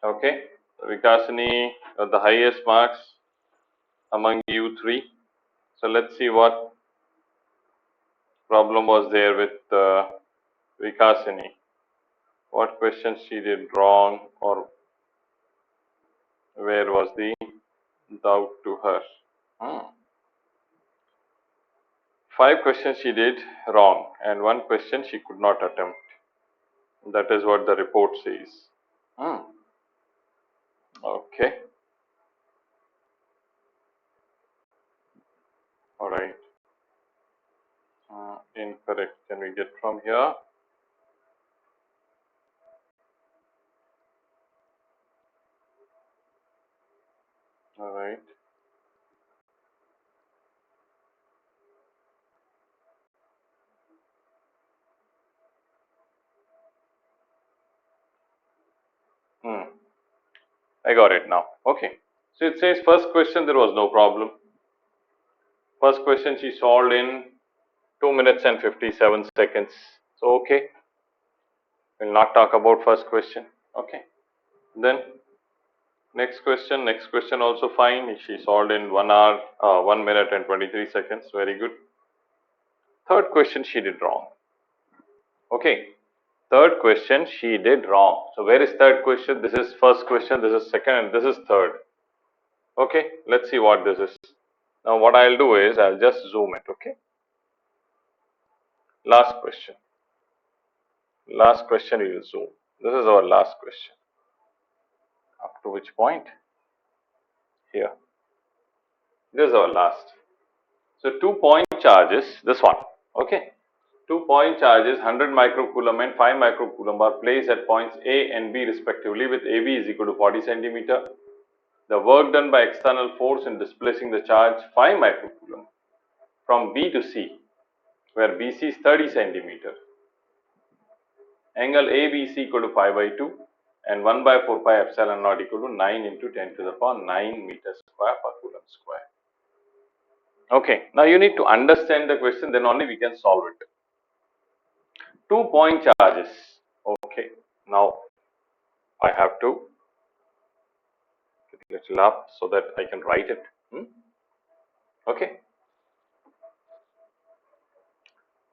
Okay, Vikasini got the highest marks among you three. So let's see what problem was there with Vikasini. What questions she did wrong, or where was the doubt to her? 5 questions she did wrong, and 1 question she could not attempt. That is what the report says. Okay. All right. Incorrect. Can we get from here? All right. I got it now. Okay. So it says first question there was no problem. First question she solved in 2 minutes and 57 seconds. So okay. We'll not talk about first question. Okay. Then next question also fine. She solved in 1 hour, 1 minute and 23 seconds. Very good. Third question she did wrong. Okay. Third question she did wrong. So where is third question? This is first question, this is second, and this is third. Okay, let's see what this is. Now what I'll do is I'll just zoom it. Okay. Last question. Last question we will zoom. This is our last question. Up to which point? Here. This is our last. So 2-point charges, this one. Okay. 2-point charges 100 microcoulomb and 5 microcoulomb are placed at points A and B respectively, with AB is equal to 40 centimeter. The work done by external force in displacing the charge 5 microcoulomb from B to C, where BC is 30 centimeter. Angle ABC equal to pi by 2 and 1 by 4 pi epsilon naught equal to 9 into 10 to the power 9 meter square per coulomb square. Okay, now you need to understand the question, then only we can solve it. 2-point charges. Okay, now I have to get a little up so that I can write it. Okay.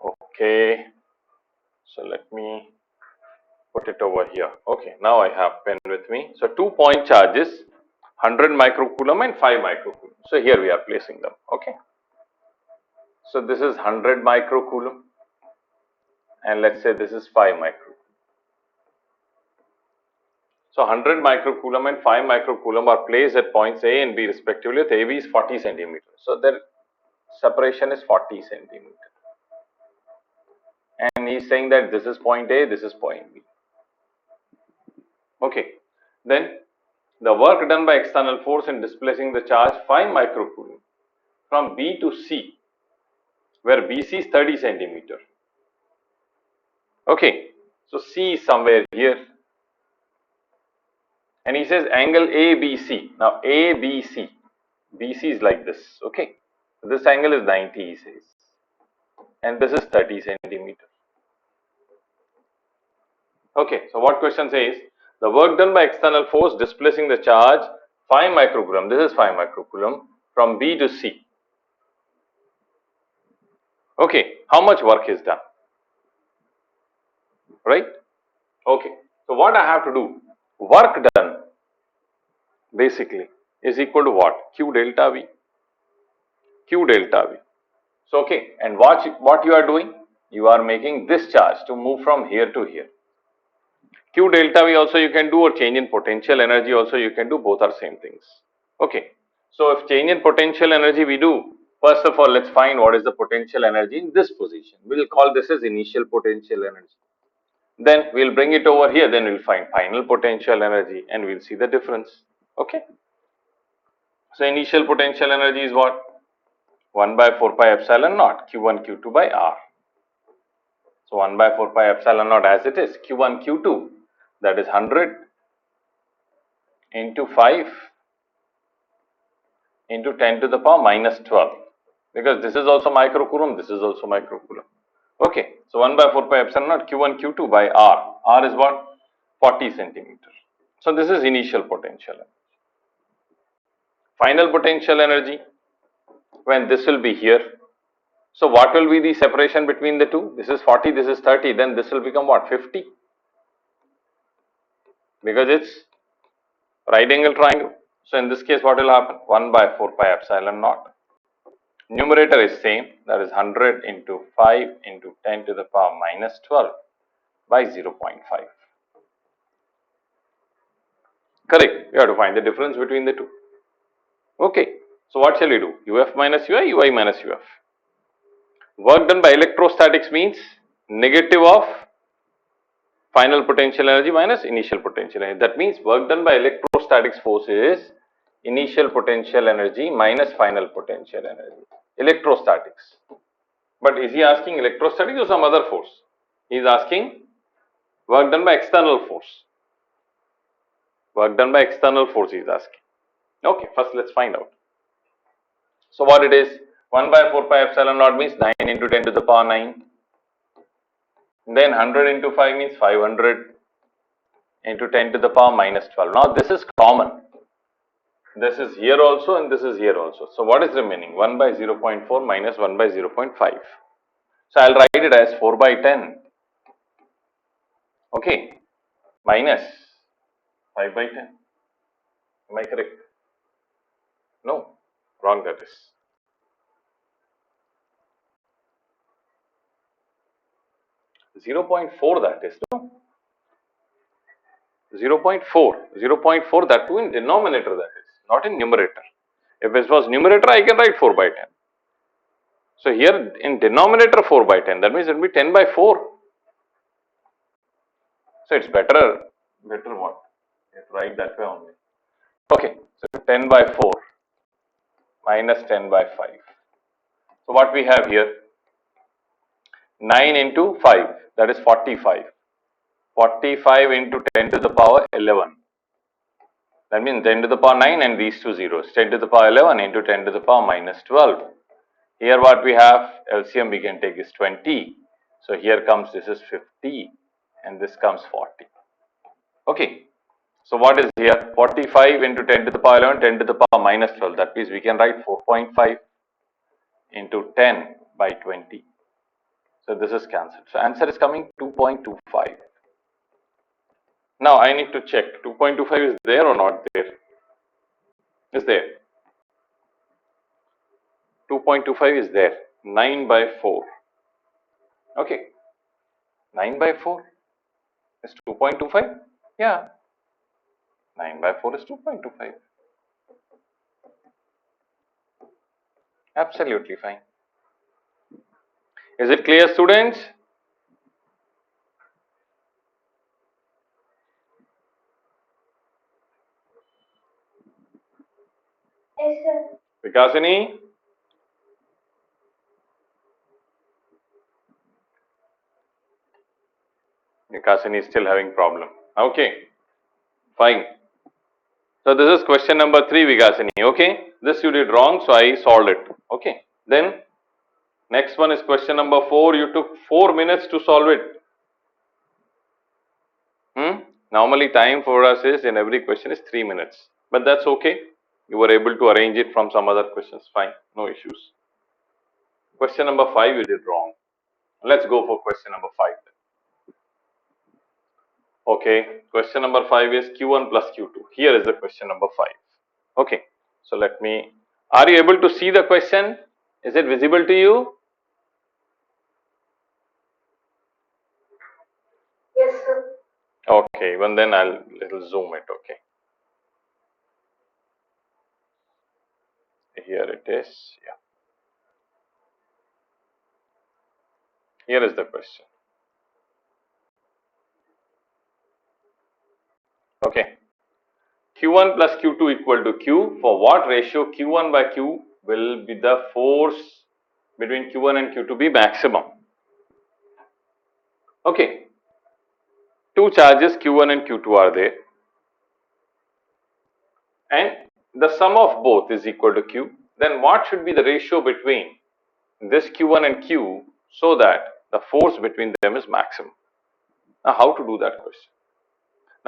Okay, so let me put it over here. Okay, now I have pen with me. So 2-point charges 100 microcoulomb and 5 microcoulomb. So here we are placing them. Okay. So this is 100 microcoulomb and let's say this is 5 microcoulomb. So 100 microcoulomb and 5 microcoulomb are placed at points A and B respectively, with AB is 40 centimeter. So their separation is 40 centimeter. And he is saying that this is point A, this is point B. Okay. Then the work done by external force in displacing the charge 5 microcoulomb from B to C, where BC is 30 centimeter. Okay. So C is somewhere here. And he says angle ABC. Now ABC, BC is like this. Okay. This angle is 90, he says. And this is 30 centimeter. Okay. So what question says? The work done by external force displacing the charge 5 microcoulomb, this is 5 microcoulomb, from B to C. Okay. How much work is done? Right? Okay. So what I have to do? Work done basically is equal to what? Q delta V. Q delta V. So okay, and what you are doing? You are making this charge to move from here to here. Q delta V also you can do, or change in potential energy also you can do, both are same things. Okay. So if change in potential energy we do, first of all let's find what is the potential energy in this position. We will call this as initial potential energy. Then we will bring it over here, then we will find final potential energy and we will see the difference. Okay. So initial potential energy is what? 1 by 4 pi epsilon naught Q1 Q2 by R. So 1 by 4 pi epsilon naught as it is, Q1 Q2, that is 100 into 5 into 10 to the power minus 12, because this is also microcoulomb, this is also microcoulomb. Okay, so 1 by 4 pi epsilon naught Q1 Q2 by R. R is what? 40 centimeter. So this is initial potential energy. Final potential energy, when this will be here. So what will be the separation between the two? This is 40, this is 30, then this will become what? 50? Because it's right angle triangle. So in this case, what will happen? 1 by 4 pi epsilon naught. Numerator is same, that is 100 into 5 into 10 to the power minus 12 by 0.5. Correct. You have to find the difference between the two. Okay. So what shall we do? UF minus UI, UI minus UF. Work done by electrostatics means negative of final potential energy minus initial potential energy. That means work done by electrostatics force is initial potential energy minus final potential energy. Electrostatics. But is he asking electrostatics or some other force? He is asking work done by external force. Work done by external force he is asking. Okay, first let's find out. So what it is? 1 by 4 pi epsilon naught means 9 into 10 to the power 9. Then 100 into 5 means 500 into 10 to the power minus 12. Now this is common. This is here also and this is here also. So what is remaining? 1 by 0.4 minus 1 by 0.5. So I'll write it as 4 by 10. Okay. Minus 5 by 10. Am I correct? No. Wrong that is. 0.4 that is. No. 0.4. 0.4 that too in denominator that is. Not in numerator. If this was numerator I can write 4 by 10. So here in denominator 4 by 10, that means it will be 10 by 4. So it's better what? You write that way only. Okay, so 10 by 4 minus 10 by 5. So what we have here? 9 into 5, that is 45. 45 into 10 to the power 11. That means 10 to the power 9 and these two zeros. 10 to the power 11 into 10 to the power minus 12. Here what we have, LCM we can take is 20. So here comes, this is 50 and this comes 40. Okay. So what is here? 45 into 10 to the power 11, 10 to the power minus 12. That means we can write 4.5 into 10 by 20. So this is cancelled. So answer is coming 2.25. Now I need to check 2.25 is there or not there? Is there? 2.25 is there. 9 by 4. Okay. 9 by 4 is 2.25? Yeah. 9 by 4 is 2.25. Absolutely fine. Is it clear, students? Yes, sir. Vikasini? Vikasini is still having problem. Okay. Fine. So this is question number 3, Vikasini. Okay. This you did wrong, so I solved it. Okay. Then next one is question number 4. You took 4 minutes to solve it. Normally time for us is in every question is 3 minutes. But that's okay. You were able to arrange it from some other questions. Fine. No issues. Question number 5 you did wrong. Let's go for question number 5. Okay. Question number 5 is Q1 plus Q2. Here is the question number 5. Okay. So let me, are you able to see the question? Is it visible to you? Yes, sir. Okay, even then I'll little zoom it. Okay. Here it is. Yeah. Here is the question. Okay. Q1 plus Q2 equal to Q. For what ratio Q1 by Q will be the force between Q1 and Q2 be maximum? Okay. Two charges Q1 and Q2 are there. And the sum of both is equal to Q. Then what should be the ratio between this Q1 and Q so that the force between them is maximum? Now how to do that question?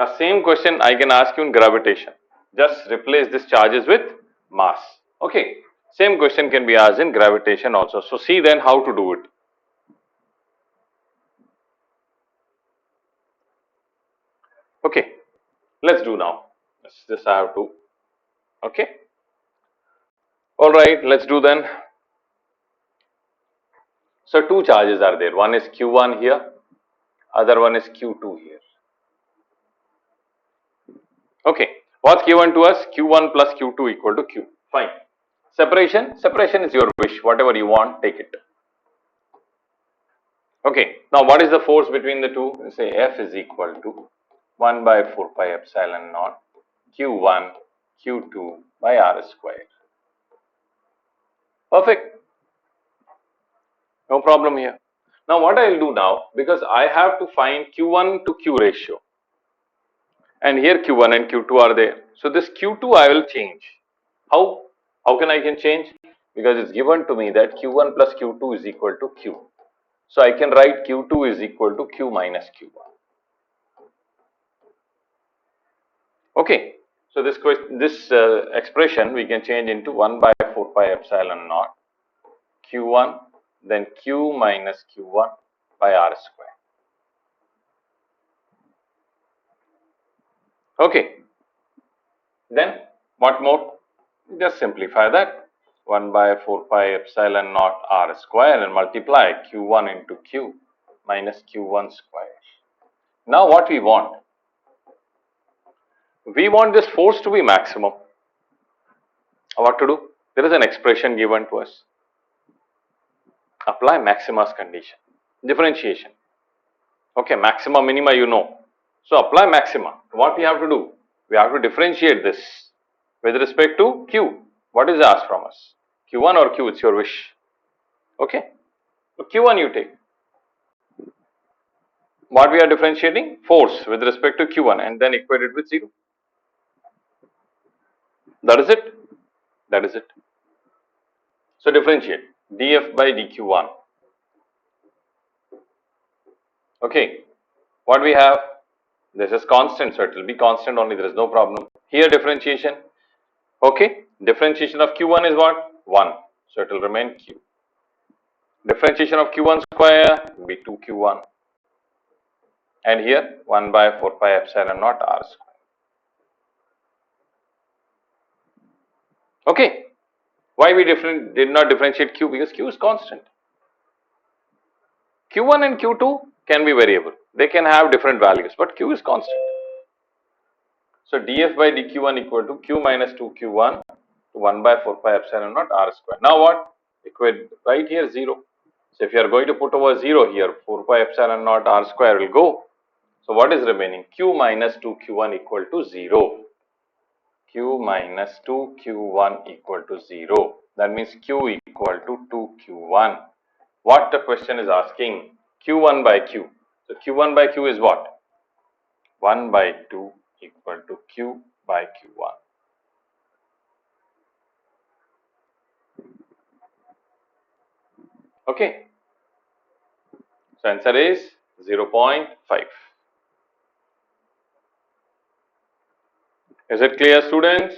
Now same question I can ask you in gravitation. Just replace these charges with mass. Okay. Same question can be asked in gravitation also. So see then how to do it. Okay. Let's do now. This I have to. Okay. Alright, let's do then. So two charges are there. One is Q1 here, other one is Q2 here. Okay. What's given to us? Q1 plus Q2 equal to Q. Fine. Separation? Separation is your wish. Whatever you want, take it. Okay. Now what is the force between the two? We say F is equal to 1 by 4 pi epsilon naught Q1 Q2 by R square. Perfect. No problem here. Now what I will do now, because I have to find Q1 to Q ratio, and here Q1 and Q2 are there. So this Q2 I will change. How? How can change? Because it's given to me that Q1 plus Q2 is equal to Q. So I can write Q2 is equal to Q minus Q1. Okay. So this expression we can change into 1 by 4 pi epsilon naught Q1 then Q minus Q1 by R square. Okay. Then what more? Just simplify that. 1 by 4 pi epsilon naught R square and multiply Q1 into Q minus Q1 square. Now what we want? We want this force to be maximum. What to do? There is an expression given to us. Apply Maxima's condition. Differentiation. Okay, maxima, minima you know. So apply maxima. What we have to do? We have to differentiate this with respect to Q. What is asked from us? Q1 or Q? It's your wish. Okay. So Q1 you take. What we are differentiating? Force with respect to Q1 and then equate it with 0. That is it. That is it. So differentiate df by dq1. Okay. What we have? This is constant, so it will be constant only. There is no problem. Here differentiation. Okay. Differentiation of q1 is what? 1. So it will remain q. Differentiation of q1 square will be 2q1. And here 1 by 4 pi epsilon naught r square. Okay. Why we did not differentiate q? Because q is constant. Q1 and Q2 can be variable. They can have different values, but q is constant. So df by dq1 equal to q minus 2q1 to 1 by 4 pi epsilon naught r square. Now what? Equate right here 0. So if you are going to put over 0 here, 4 pi epsilon naught r square will go. So what is remaining? Q minus 2q1 equal to 0. Q minus 2q1 equal to 0. That means q equal to 2q1. What the question is asking? Q1 by q. So q1 by q is what? 1 by 2 equal to q by q1. Okay. So answer is 0.5. Is it clear, students?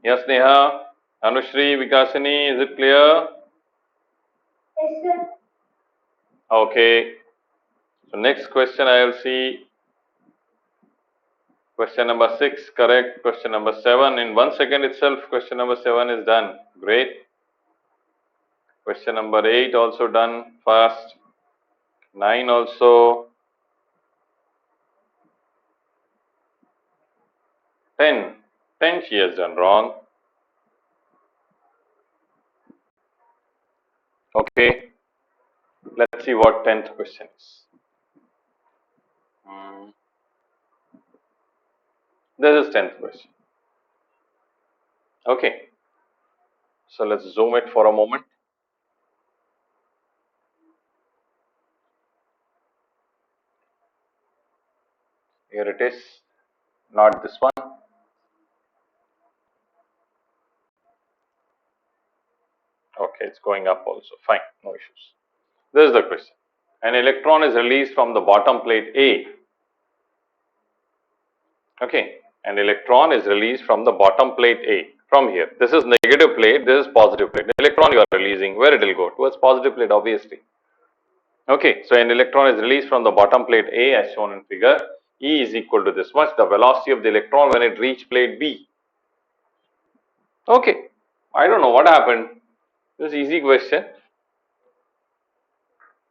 Yes, Neha, Anushri, Vikasini, is it clear? Yes, sir. Okay. So next question I will see. Question number 6, correct. Question number 7. In 1 second itself, question number 7 is done. Great. Question number 8 also done fast. 9 also. 10. 10 she has done wrong. Okay. Let's see what 10th question is. This is 10th question. Okay. So let's zoom it for a moment. Here it is, not this one. Okay. Okay, it's going up also. Fine, no issues. This is the question. An electron is released from the bottom plate A. Okay, an electron is released from the bottom plate A. From here, this is negative plate, this is positive plate. The electron you are releasing, where it will go? Towards positive plate, obviously. Okay, so an electron is released from the bottom plate A as shown in figure. E is equal to this much, the velocity of the electron when it reached plate B. Okay, I don't know what happened. This is easy question.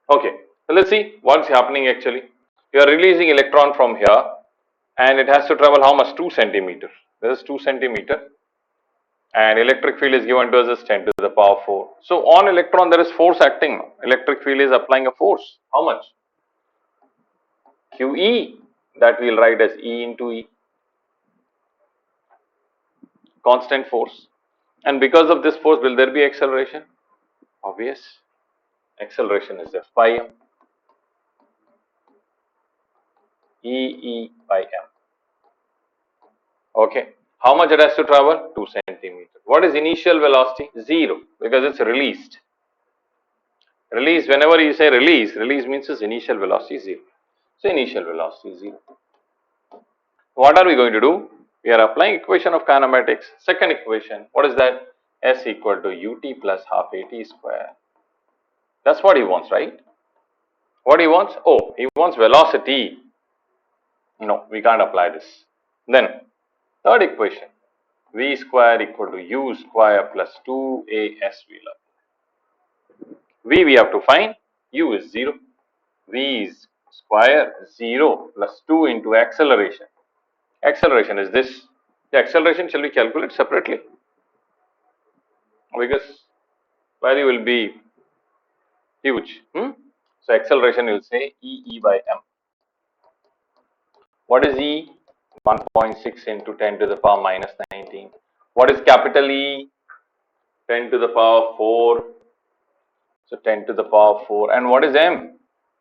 Okay, so let's see what's happening actually. You are releasing electron from here and it has to travel how much? 2 centimeter. This is 2 centimeter and electric field is given to us as 10 to the power 4. So on electron there is force acting now. Electric field is applying a force. How much? QE, that we will write as E into E. Constant force. And because of this force, will there be acceleration? Obvious. Acceleration is F by M. E by M. Okay. How much it has to travel? 2 centimeters. What is initial velocity? 0, because it's released. Release, whenever you say release means its initial velocity is 0. So initial velocity is 0. What are we going to do? We are applying equation of kinematics. Second equation, what is that? S equal to ut plus half at square. That's what he wants, right? What he wants? Oh, he wants velocity. No, we can't apply this. Then, third equation, v square equal to u square plus 2as we love. V we have to find, u is 0. V is square 0 plus 2 into acceleration. Acceleration is this. The acceleration shall we calculate separately? Because value will be huge. So acceleration will say E by M. What is E? 1.6 into 10 to the power minus 19. What is capital E? 10 to the power 4. So 10 to the power 4. And what is M?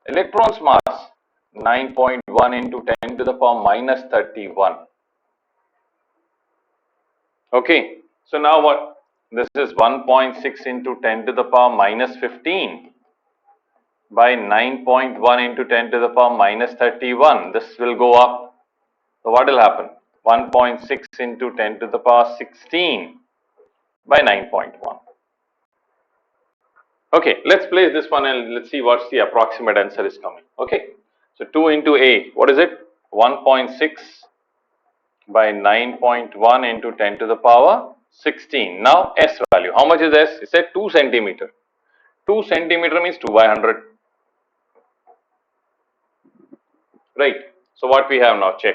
Electron's mass. 9.1 into 10 to the power minus 31. Okay. So now what? This is 1.6 into 10 to the power minus 15 by 9.1 into 10 to the power minus 31. This will go up. So what will happen? 1.6 into 10 to the power 16 by 9.1. Okay, let's place this one and let's see what's the approximate answer is coming. Okay, so 2 into A, what is it? 1.6 by 9.1 into 10 to the power 16. Now S value, how much is S? It said 2 centimeter. 2 centimeter means 2 by 100. Right. So what we have now, check.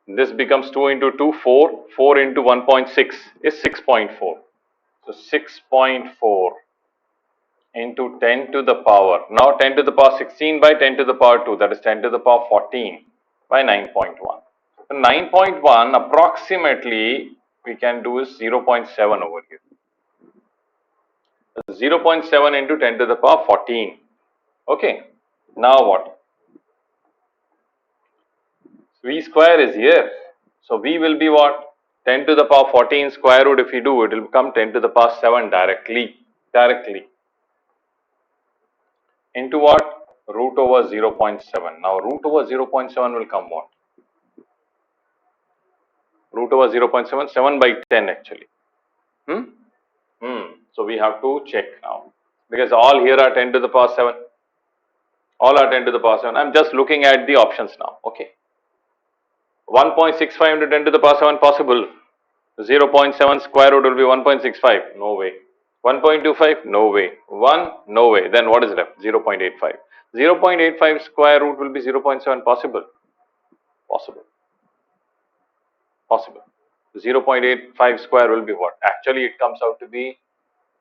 This becomes 2 into 2, 4. 4 into 1.6 is 6.4. So 6.4 into 10 to the power. Now 10 to the power 16 by 10 to the power 2. That is 10 to the power 14 by 9.1. So 9.1 approximately we can do is 0.7 over here. 0.7 into 10 to the power 14. Okay. Now what? V square is here. So V will be what? 10 to the power 14 square root. If you do, it will become 10 to the power 7 directly. Into what? Root over 0.7. Now root over 0.7 will come what? Root over 0.7, 7 by 10 actually. So we have to check now. Because all here are 10 to the power 7. All are 10 to the power 7. I am just looking at the options now. Okay. 1.65 into 10 to the power 7 possible. 0.7 square root will be 1.65. No way. 1.25? No way. 1? No way. Then what is left? 0.85. 0.85 square root will be 0.7 possible. Possible. 0.85 square will be what? Actually, it comes out to be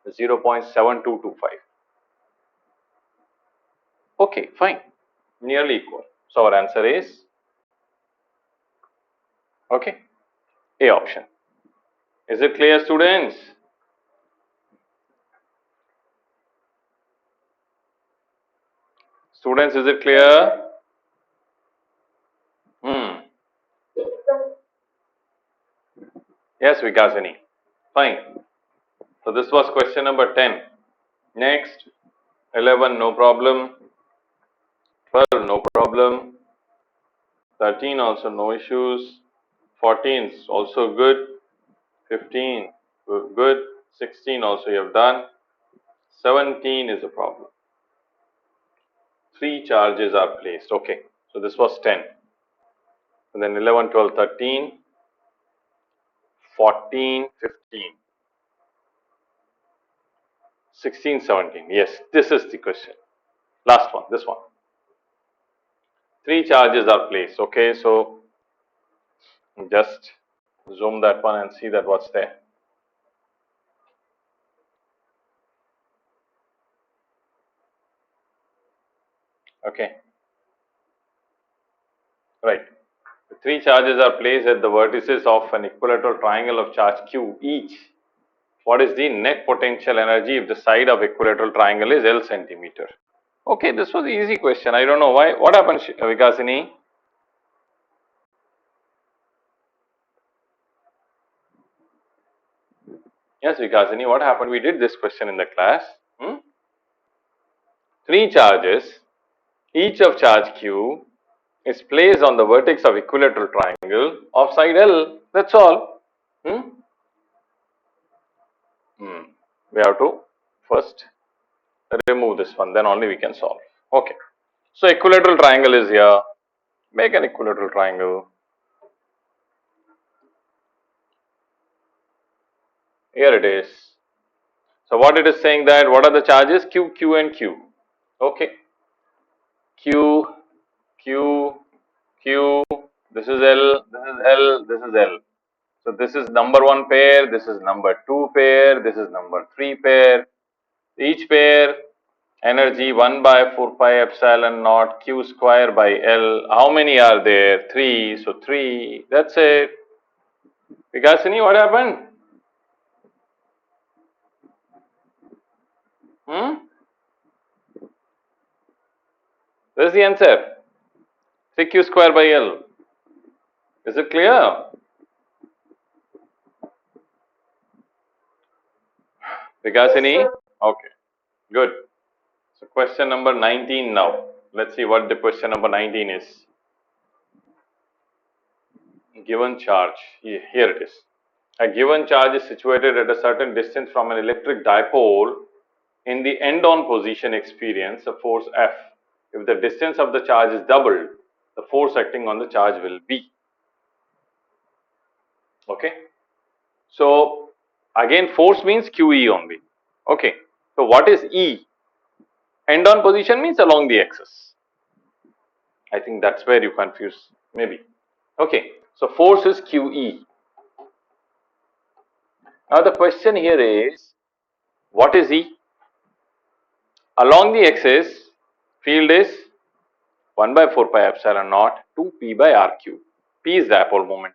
0.7225. Okay, fine. Nearly equal. So our answer is, okay, A option. Is it clear, students? Students, is it clear? Yes, Vikasini. Fine. So this was question number 10. Next, 11 no problem, 12 no problem, 13 also no issues, 14 is also good, 15 good, 16 also you have done, 17 is a problem. 3 charges are placed. Okay, so this was 10. And then 11, 12, 13, 14, 15, 16, 17. Yes, this is the question. Last one, this one. 3 charges are placed. Okay, so just zoom that one and see that what's there. Okay, right. The 3 charges are placed at the vertices of an equilateral triangle of charge q each. What is the net potential energy if the side of equilateral triangle is L centimeter? Okay, this was an easy question. I don't know why. What happened, Vikasini? Yes, Vikasini, what happened? We did this question in the class. 3 charges, each of charge q is placed on the vertex of equilateral triangle of side L. That's all. We have to first remove this one, then only we can solve. Okay. So equilateral triangle is here. Make an equilateral triangle. Here it is. So what it is saying that what are the charges? Q, Q and Q. Okay. Q, Q, Q. This is L, this is L, this is L. So this is number 1 pair, this is number 2 pair, this is number 3 pair. Each pair energy 1 by 4 pi epsilon naught q square by L. How many are there? 3. So 3. That's it. Vikasini, what happened? This is the answer. 3q square by L. Is it clear? Vikasini? Yes, Okay. Good. So question number 19 now. Let's see what the question number 19 is. Given charge. Here it is. A given charge is situated at a certain distance from an electric dipole. In the end-on position experience a force F. If the distance of the charge is doubled, the force acting on the charge will be. Okay. So again force means QE only. Okay. So what is E? End-on position means along the axis. I think that's where you confuse maybe. Okay. So force is QE. Now the question here is, what is E? Along the axis, field is 1 by 4 pi epsilon naught 2 p by r cube. P is dipole moment.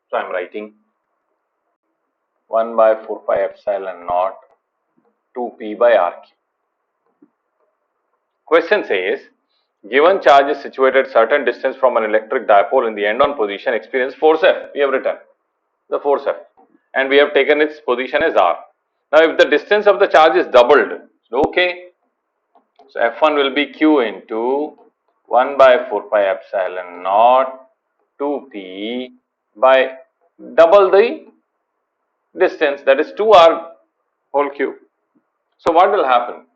So I am writing 1 by 4 pi epsilon naught 2 p by r cube. Question says, given charge is situated certain distance from an electric dipole in the end-on position, experience force F. We have written the force F and we have taken its position as r. Now if the distance of the charge is doubled, okay. So F1 will be Q into 1 by 4 pi epsilon naught 2p by double the distance, that is 2r whole cube. So what will happen?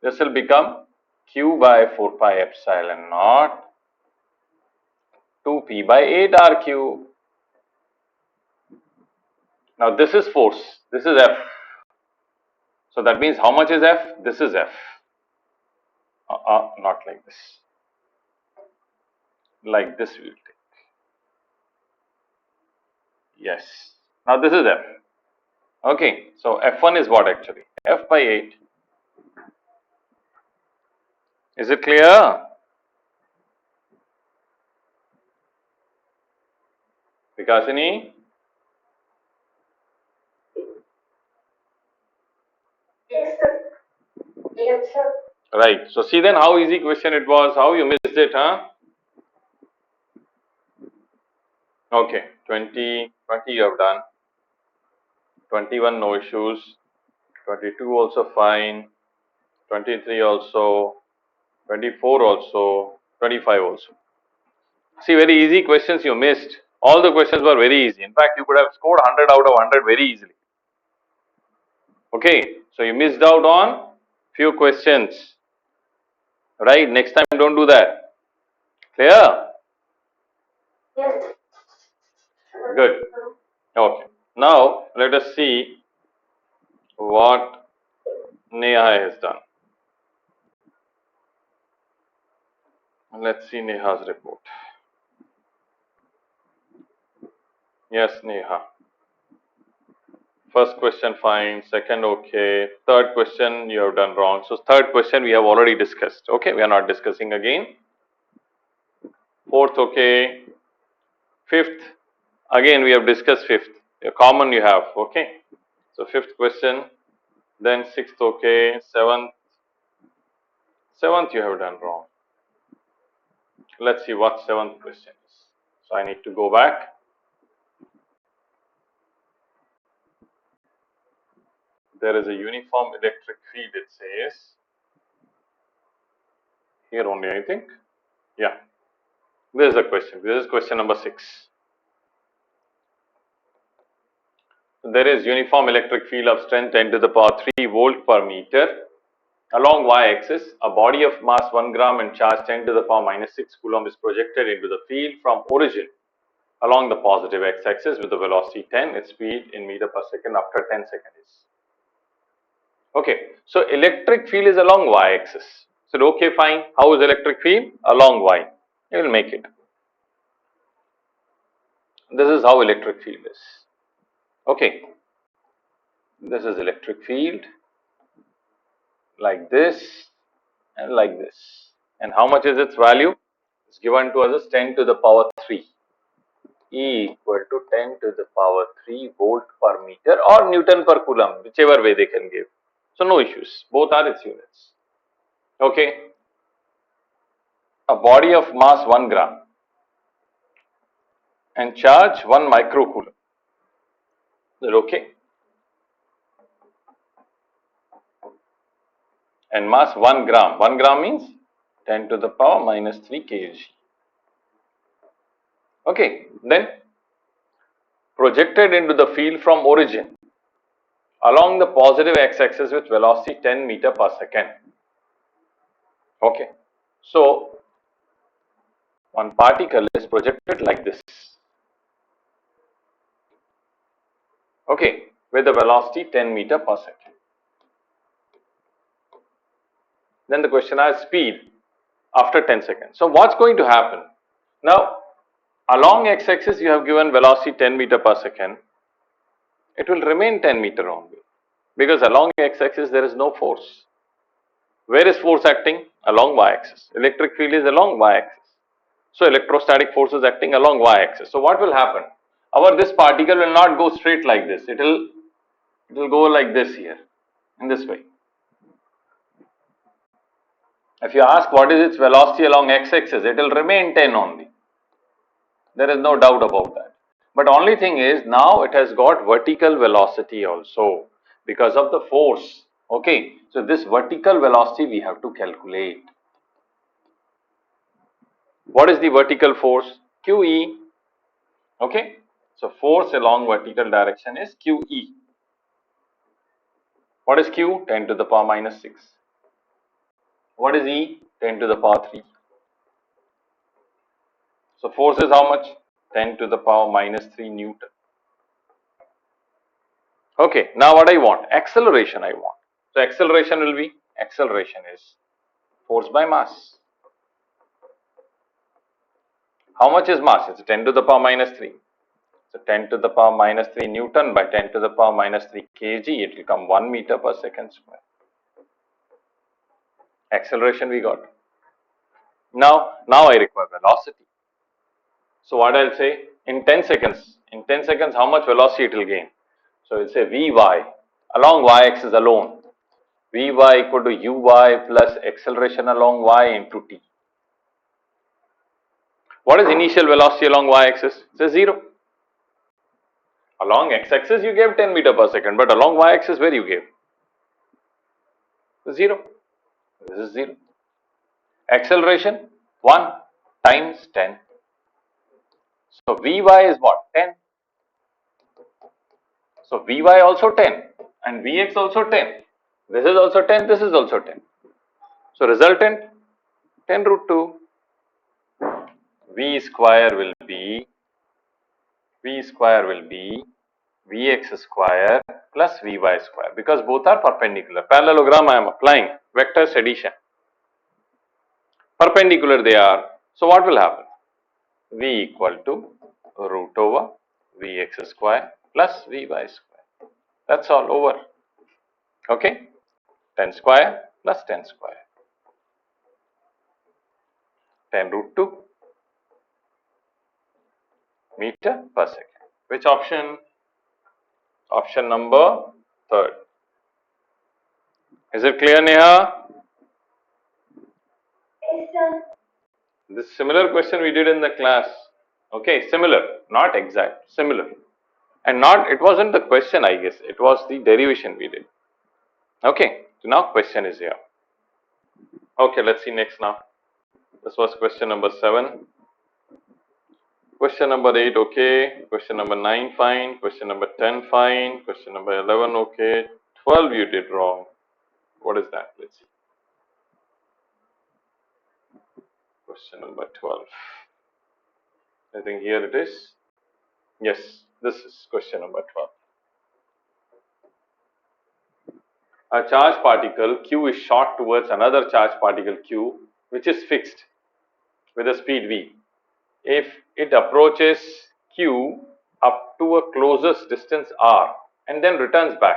This will become Q by 4 pi epsilon naught 2p by 8r cube. Now this is force, this is F. So that means how much is F? This is F. Not like this. Like this we will take. Yes. Now this is F. Okay. So F1 is what actually? F by 8. Is it clear? Vikasini? sir. Yes, sir. Right. So see then how easy question it was, how you missed it, huh? Okay. 20 you have done. 21 no issues. 22 also fine, 23 also, 24 also, 25 also. See, very easy questions you missed. All the questions were very easy. In fact, you could have scored 100 out of 100 very easily. Okay, so you missed out on few questions. Right? Next time, don't do that. Clear? Yes. Good. Okay. Now, let us see what Neha has done. Let's see Neha's report. Yes, Neha. First question fine, second okay, third question you have done wrong. So, third question we have already discussed. Okay, we are not discussing again. Fourth okay, fifth again we have discussed fifth. A common you have. Okay. So, fifth question, then sixth okay, seventh you have done wrong. Let's see what seventh question is. So, I need to go back. There is a uniform electric field, it says. Here only, I think. Yeah. This is the question. This is question number 6. There is uniform electric field of strength 10 to the power 3 volt per meter along y-axis. A body of mass 1 gram and charge 10 to the power minus 6 coulomb is projected into the field from origin along the positive x-axis with the velocity 10, its speed in meter per second after 10 seconds. Okay, so electric field is along y-axis. So okay, fine. How is electric field? Along y. You will make it. This is how electric field is. Okay, this is electric field like this and like this. And how much is its value? It's given to us as 10 to the power 3. E equal to 10 to the power 3 volt per meter or Newton per coulomb, whichever way they can give. So no issues. Both are its units. Okay. A body of mass 1 gram and charge 1 microcoulomb. Is that okay? And mass 1 gram. 1 gram means 10 to the power minus 3 kg. Okay, then projected into the field from origin along the positive x-axis with velocity 10 meter per second. Okay, so one particle is projected like this. Okay, with the velocity 10 meter per second. Then the question has speed after 10 seconds. So what's going to happen? Now, along x-axis you have given velocity 10 meter per second. It will remain 10 meter only because along x-axis there is no force. Where is force acting? Along y-axis. Electric field is along y-axis. So electrostatic force is acting along y-axis. So what will happen? This particle will not go straight like this. It will go like this here, in this way. If you ask what is its velocity along x-axis, it will remain 10 only. There is no doubt about that. But only thing is now it has got vertical velocity also because of the force. Okay, so this vertical velocity we have to calculate. What is the vertical force? QE. Okay, so force along vertical direction is QE. What is Q? 10 to the power minus 6. What is E? 10 to the power 3. So force is how much? 10 to the power minus 3 Newton. Okay, now what I want? Acceleration I want. So acceleration will be, acceleration is force by mass. How much is mass? It's 10 to the power minus 3. So 10 to the power minus 3 Newton by 10 to the power minus 3 kg, it will come 1 meter per second square. Acceleration we got. Now I require velocity. So what I'll say, in 10 seconds, how much velocity it will gain? So we'll say Vy along y-axis alone. Vy equal to Uy plus acceleration along y into t. What is initial velocity along y-axis? It's 0. Along x-axis you gave 10 meter per second, but along y-axis where you gave? 0. This is 0. Acceleration 1 times 10. So Vy is what? 10. So Vy also 10 and Vx also 10. This is also 10, this is also 10. So resultant 10 root 2. V square will be Vx square plus Vy square, because both are perpendicular. Parallelogram I am applying, vectors addition. Perpendicular they are. So what will happen? V equal to root over Vx square plus Vy square. That's all over. Okay. 10 square plus 10 square. 10 root 2 meter per second. Which option? Option number third. Is it clear, Neha? Yes, sir. This similar question we did in the class. Okay, similar, not exact, similar. And not, it wasn't the question, I guess, it was the derivation we did. Okay, so now question is here. Okay, let's see next now. This was question number 7. Question number 8, okay. Question number 9, fine. Question number 10, fine. Question number 11, okay. 12 you did wrong. What is that? Let's see. Question number 12. I think here it is. Yes, this is question number 12. A charged particle Q is shot towards another charged particle Q, which is fixed with a speed v. If it approaches Q up to a closest distance r and then returns back,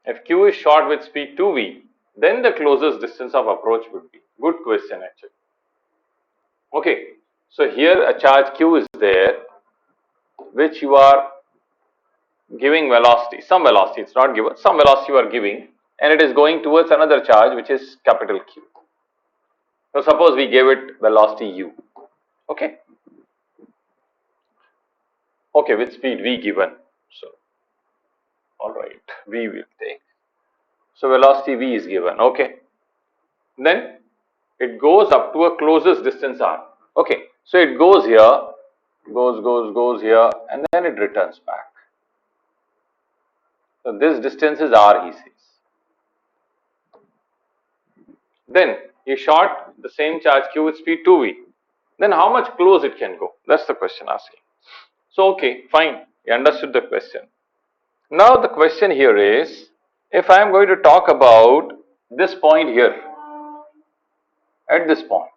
if Q is shot with speed 2v, then the closest distance of approach would be. Good question actually. Okay, so here a charge Q is there, which you are giving velocity, some velocity, it's not given, some velocity you are giving, and it is going towards another charge which is capital Q. So suppose we gave it velocity u. Okay. Okay, with speed v given. So, all right, v will take. So velocity v is given. Okay. Then it goes up to a closest distance r. Okay. So it goes here, goes here, and then it returns back. So this distance is r, he says. Then he shot the same charge q with speed 2v. Then how much close it can go? That's the question asking. So okay, fine, you understood the question. Now the question here is, if I am going to talk about this point here, at this point,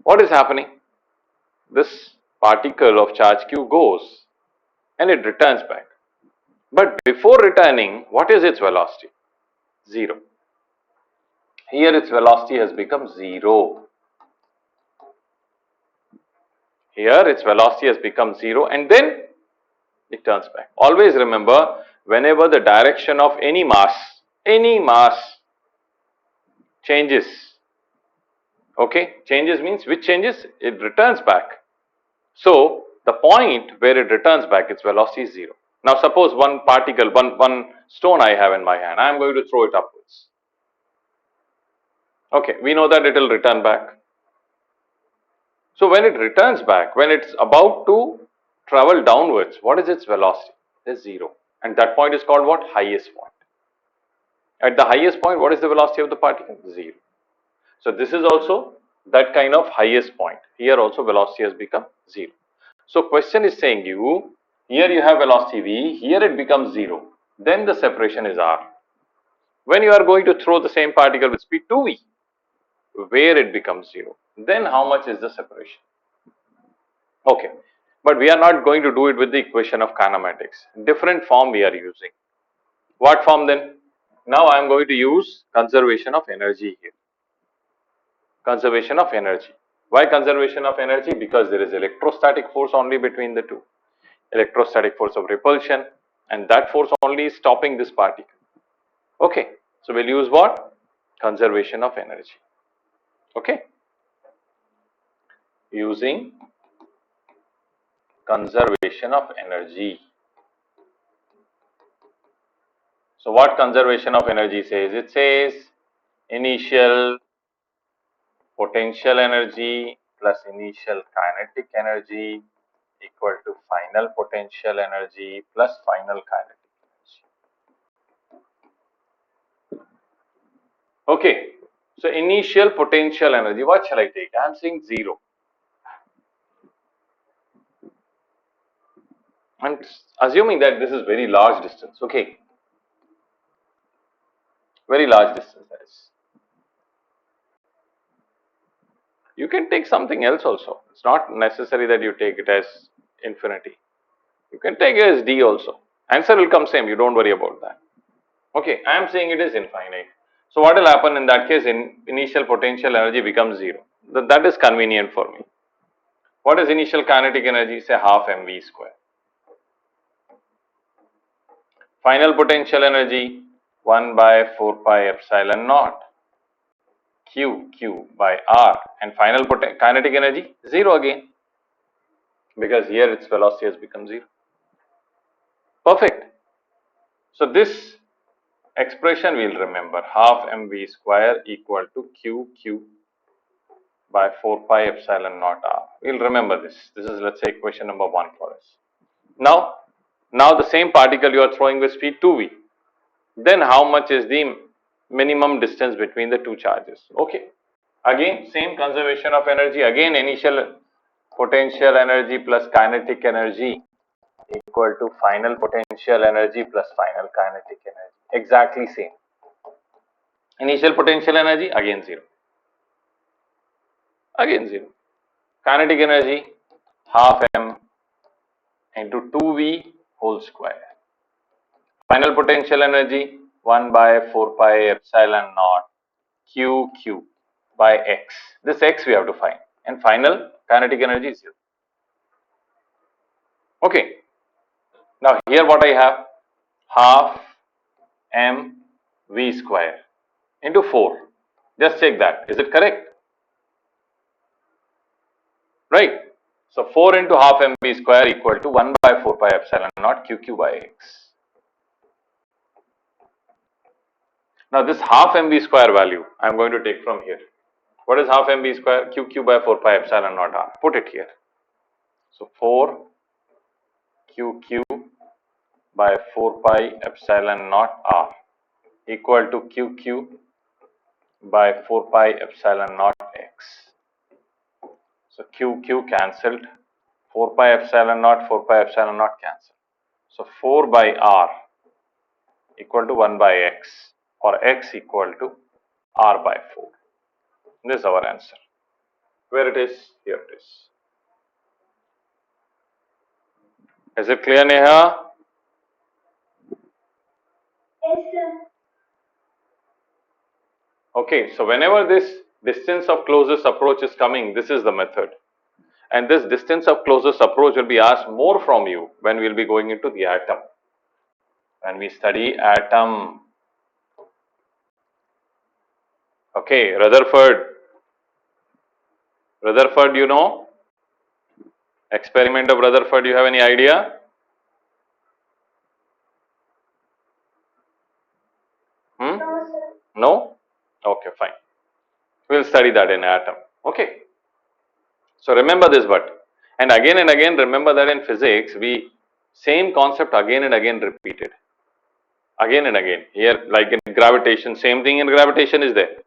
what is happening? This particle of charge q goes and it returns back. But before returning, what is its velocity? 0. Here its velocity has become 0. Here its velocity has become 0 and then it turns back. Always remember, whenever the direction of any mass changes, okay, changes means which changes? It returns back. So the point where it returns back, its velocity is 0. Now suppose one particle, one stone I have in my hand, I am going to throw it upwards. Okay, we know that it will return back. So when it returns back, when it's about to travel downwards, what is its velocity? It is 0. And that point is called what? Highest point. At the highest point, what is the velocity of the particle? 0. So this is also that kind of highest point. Here also velocity has become 0. So question is saying you, here you have velocity v, here it becomes 0. Then the separation is r. When you are going to throw the same particle with speed 2v, where it becomes 0, then how much is the separation? Okay, but we are not going to do it with the equation of kinematics. Different form we are using. What form then? Now I am going to use conservation of energy here. Conservation of energy. Why conservation of energy? Because there is electrostatic force only between the two. Electrostatic force of repulsion, and that force only is stopping this particle. Okay, so we'll use what? Conservation of energy. Okay, using conservation of energy. So what conservation of energy says? It says initial potential energy plus initial kinetic energy equal to final potential energy plus final kinetic energy. Okay, so initial potential energy, what shall I take? I am saying 0. And assuming that this is very large distance, okay, very large distance that is. You can take something else also. It's not necessary that you take it as infinity. You can take it as d also. Answer will come same, you don't worry about that. Okay, I am saying it is infinite. So what will happen in that case? Initial potential energy becomes 0. That is convenient for me. What is initial kinetic energy? Say half mv square. Final potential energy 1 by 4 pi epsilon naught q by r, and final kinetic energy 0 again, because here its velocity has become 0. Perfect. So this expression we will remember, half mv square equal to q by 4 pi epsilon naught r. We will remember this. This is, let's say, equation number 1 for us. Now the same particle you are throwing with speed 2v. Then how much is the minimum distance between the two charges? Okay. Again, same conservation of energy. Again, initial potential energy plus kinetic energy equal to final potential energy plus final kinetic energy. Exactly same. Initial potential energy, again 0. Again 0. Kinetic energy, half m into 2v whole square. Final potential energy, 1 by 4 pi epsilon naught q by x. This x we have to find. And final kinetic energy is 0. Okay. Now here what I have? Half m v square into 4. Just check that. Is it correct? Right. So 4 into half mv square equal to 1 by 4 pi epsilon naught q by x. Now this half mv square value I am going to take from here. What is half mv square? q by 4 pi epsilon naught r. Put it here. So 4 q by 4 pi epsilon naught r equal to q by 4 pi epsilon naught x. So q cancelled, 4 pi epsilon naught cancelled. So 4 by r equal to 1 by x, or x equal to r by 4. This is our answer. Where it is? Here it is. Is it clear, Neha? Yes, sir. Okay, so whenever this distance of closest approach is coming, this is the method. And this distance of closest approach will be asked more from you when we will be going into the atom. When we study atom. Okay, Rutherford, you know? Experiment of Rutherford, you have any idea? No, sir. No? Okay, fine. We will study that in atom. Okay. So remember this but. And again remember that in physics, same concept again and again repeated. Again and again. Here, like in gravitation, same thing in gravitation is there.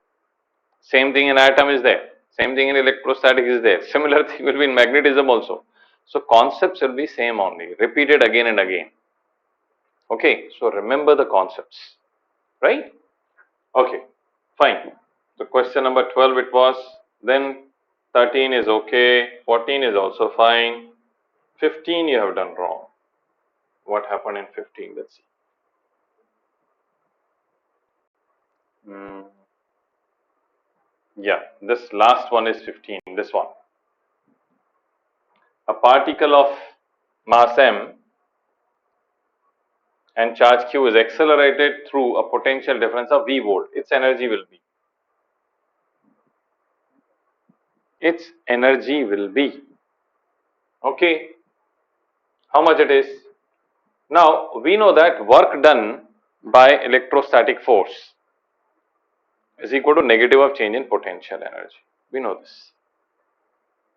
Same thing in atom is there. Same thing in electrostatics is there. Similar thing will be in magnetism also. So concepts will be same only, repeated again and again. Okay, so remember the concepts, right? Okay, fine. So question number 12 it was, then 13 is okay, 14 is also fine, 15 you have done wrong. What happened in 15? Let's see. Yeah, this last one is 15, this one. A particle of mass m and charge q is accelerated through a potential difference of v volt. Its energy will be. Okay. How much it is? Now we know that work done by electrostatic force is equal to negative of change in potential energy. We know this.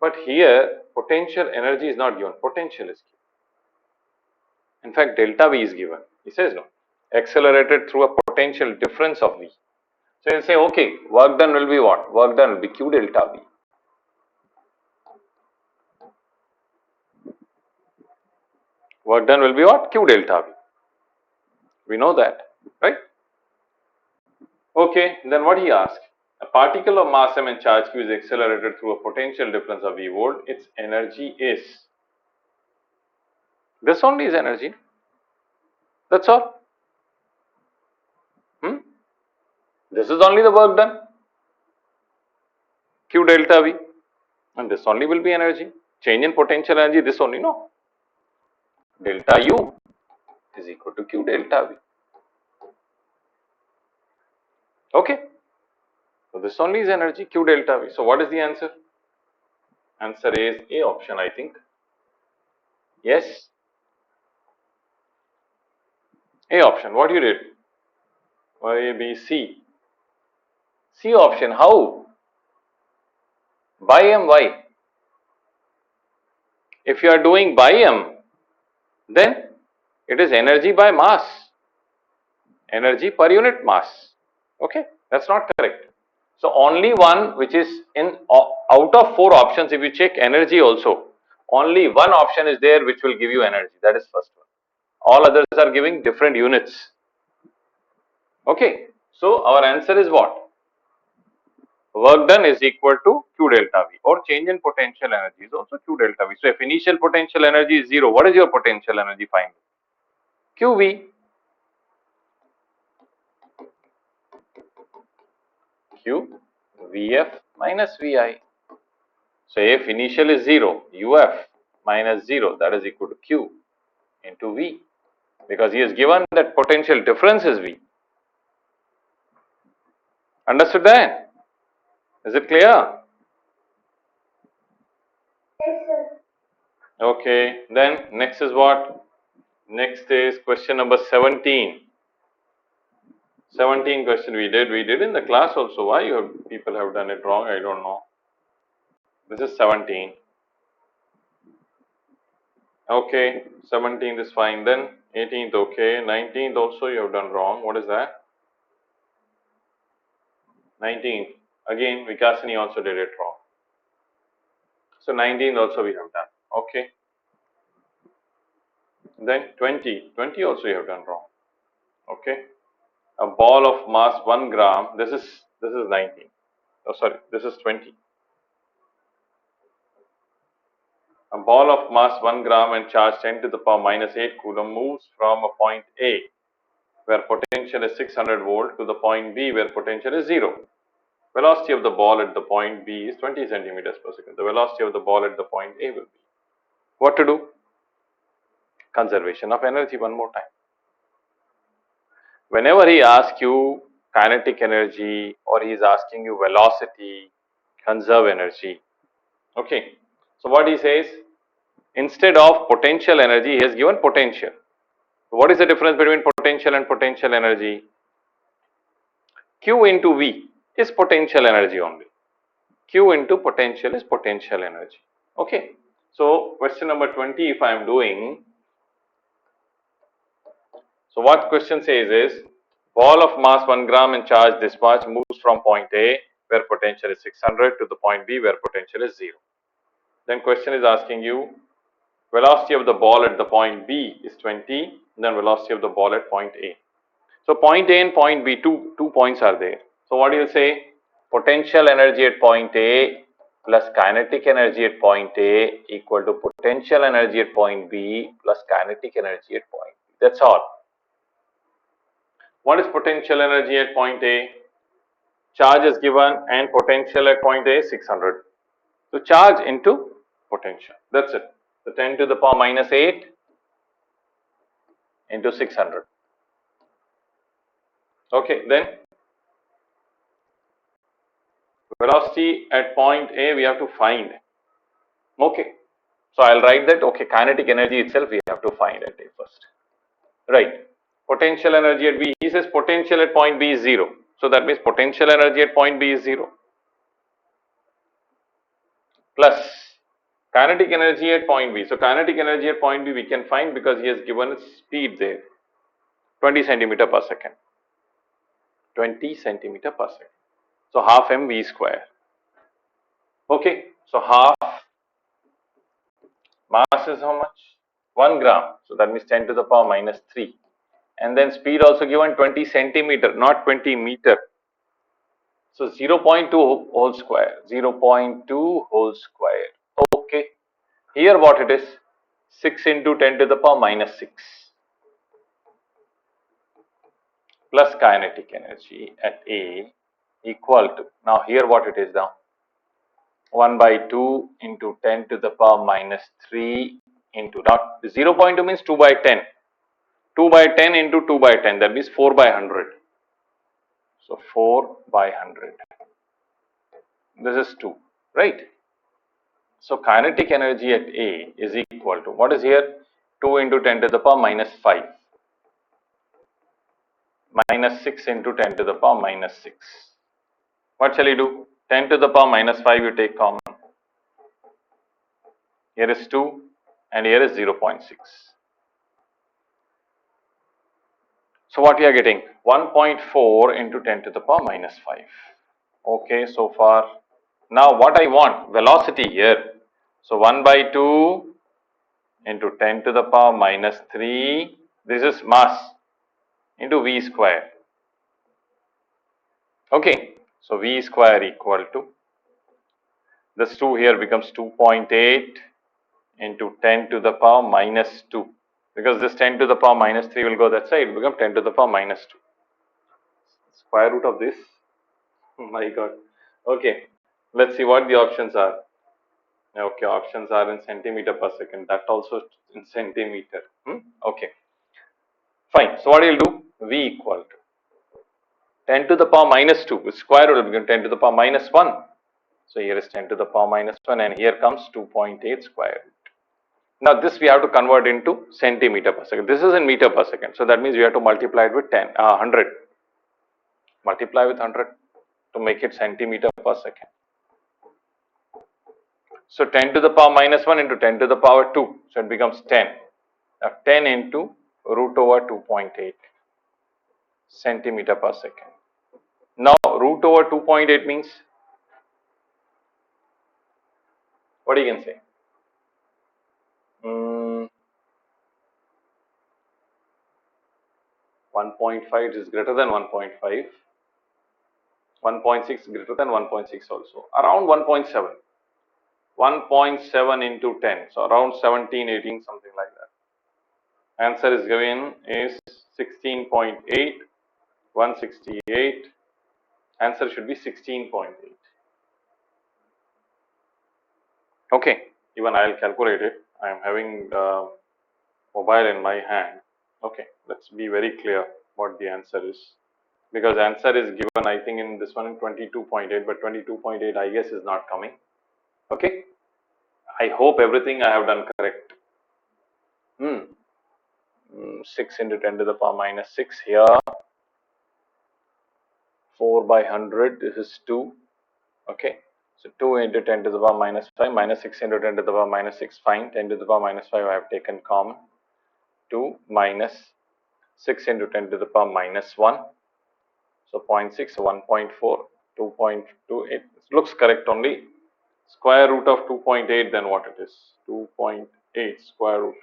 But here potential energy is not given, potential is given. In fact, delta V is given. He says no, accelerated through a potential difference of V. So you'll say, okay, work done will be what? Work done will be Q delta V. Work done will be what? Q delta V. We know that, right? Okay, then what he asked? A particle of mass m and charge q is accelerated through a potential difference of V volt. Its energy is. This only is energy. That's all. This is only the work done. Q delta V. And this only will be energy. Change in potential energy, this only, no. Delta U is equal to Q delta V. Okay. So this only is energy, Q delta V. So what is the answer? Answer is A option, I think. Yes. A option. What you did? A, B, C. C option. How? By M, why? If you are doing by M, then it is energy by mass. Energy per unit mass. Okay. That's not correct. So only one which is in out of four options, if you check energy also, only one option is there which will give you energy. That is first one. All others are giving different units. Okay. So our answer is what? Work done is equal to Q delta V, or change in potential energy is also Q delta V. So if initial potential energy is 0, what is your potential energy? Find QV. Q Vf minus Vi. So if initial is 0, Uf minus 0, that is equal to Q into V, because he has given that potential difference is V. Understood that? Is it clear? Yes, sir. Okay, then next is what? Next is question number 17. 17 question we did in the class also. Why people have done it wrong, I don't know. This is 17. Okay, 17th is fine. Then 18th, okay. 19th also you have done wrong. What is that? 19th. Again, Vikasini also did it wrong. So 19th also we have done. Okay. Then 20. 20 also you have done wrong. Okay. A ball of mass 1 gram. This is 19. Oh, sorry. This is 20. A ball of mass 1 gram and charge 10 to the power minus 8 coulomb moves from a point A, where potential is 600 volt, to the point B, where potential is 0. Velocity of the ball at the point B is 20 centimeters per second. The velocity of the ball at the point A will be. What to do? Conservation of energy one more time. Whenever he asks you kinetic energy or he is asking you velocity, conserve energy. Okay. So what he says, instead of potential energy, he has given potential. So what is the difference between potential and potential energy? Q into V is potential energy only. Q into potential is potential energy. Okay. So question number 20 if I am doing. So what question says is, ball of mass 1 gram and charge discharge moves from point A, where potential is 600, to the point B, where potential is 0. Then question is asking you, velocity of the ball at the point B is 20, then velocity of the ball at point A. So point A and point B, two points are there. So what do you say? Potential energy at point A plus kinetic energy at point A equal to potential energy at point B plus kinetic energy at point B. That's all. What is potential energy at point A? Charge is given and potential at point A is 600. So charge into potential. That's it. So 10 to the power minus 8 into 600. Okay, then velocity at point A we have to find. Okay. So I'll write that, okay, kinetic energy itself we have to find at A first. Right. Potential energy at B, he says potential at point B is 0. So that means potential energy at point B is 0. Plus kinetic energy at point B. So kinetic energy at point B we can find because he has given speed there, 20 centimeter per second. 20 centimeter per second. So half mv square. Okay, so half mass is how much? 1 gram. So that means 10 to the power minus 3. And then speed also given 20 centimeter, not 20 meter. So 0.2 whole square, 0.2 whole square. Okay, here what it is? 6 into 10 to the power minus 6 plus kinetic energy at A equal to, now here what it is now? 1 by 2 into 10 to the power minus 3 into, not 0.2 means 2 by 10. 2 by 10 into 2 by 10, that means 4 by 100. So 4 by 100. This is 2, right? So kinetic energy at A is equal to, what is here? 2 into 10 to the power minus 5 minus 6 into 10 to the power minus 6. What shall you do? 10 to the power minus 5 you take common. Here is 2 and here is 0.6. So what we are getting? 1.4 into 10 to the power minus 5. Okay, so far. Now what I want? Velocity here. So 1 by 2 into 10 to the power minus 3. This is mass into v square. Okay, so v square equal to, this 2 here becomes 2.8 into 10 to the power minus 2. Because this 10 to the power minus 3 will go that side, it will become 10 to the power minus 2. Square root of this. Oh my god. Okay, let's see what the options are. Okay, options are in centimeter per second. That also in centimeter. Okay, fine. So what you'll do? V equal to 10 to the power minus 2. With square root will become 10 to the power minus 1. So here is 10 to the power minus 1 and here comes 2.8 square root. Now this we have to convert into centimeter per second. This is in meter per second. So that means we have to multiply it with 100. Multiply with 100 to make it centimeter per second. So 10 to the power minus 1 into 10 to the power 2. So it becomes 10. Now 10 into root over 2.8 centimeter per second. Now root over 2.8 means, what you can say? 1.5 is greater than 1.5. 1.6 greater than 1.6 also. Around 1.7. 1.7 into 10. So around 17, 18, something like that. Answer is given is 16.8. 168. Answer should be 16.8. Okay, even I'll calculate it. I am having the mobile in my hand. Okay, let's be very clear what the answer is. Because answer is given, I think in this one in 22.8, but 22.8 I guess is not coming. Okay, I hope everything I have done correct. 6 into 10 to the power minus 6 here. 4 by 100, this is 2. Okay, so 2 into 10 to the power minus 5 minus 6 into 10 to the power minus 6, fine. 10 to the power minus 5 I have taken common. 2 minus 6 into 10 to the power minus 1. So 0.6, 1.4, 2.28. It looks correct only. Square root of 2.8, then what it is? 2.8 square root.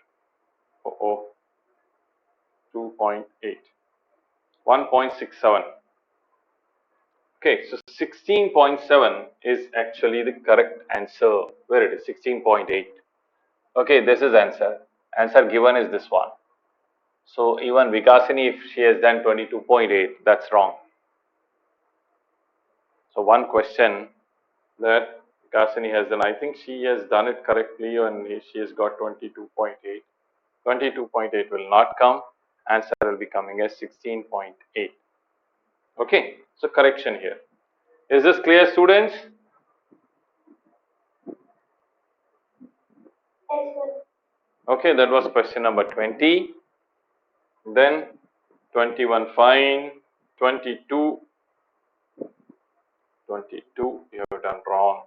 2.8. 1.67. Okay, so 16.7 is actually the correct answer. Where it is? 16.8. Okay, this is answer. Answer given is this one. So even Vikasini, if she has done 22.8, that's wrong. So one question that Vikasini has done, I think she has done it correctly and she has got 22.8. 22.8 will not come. Answer will be coming as 16.8. Okay, so correction here. Is this clear, students? Yes, sir. Okay, that was question number 20. Then 21 fine, 22, 22 you have done wrong.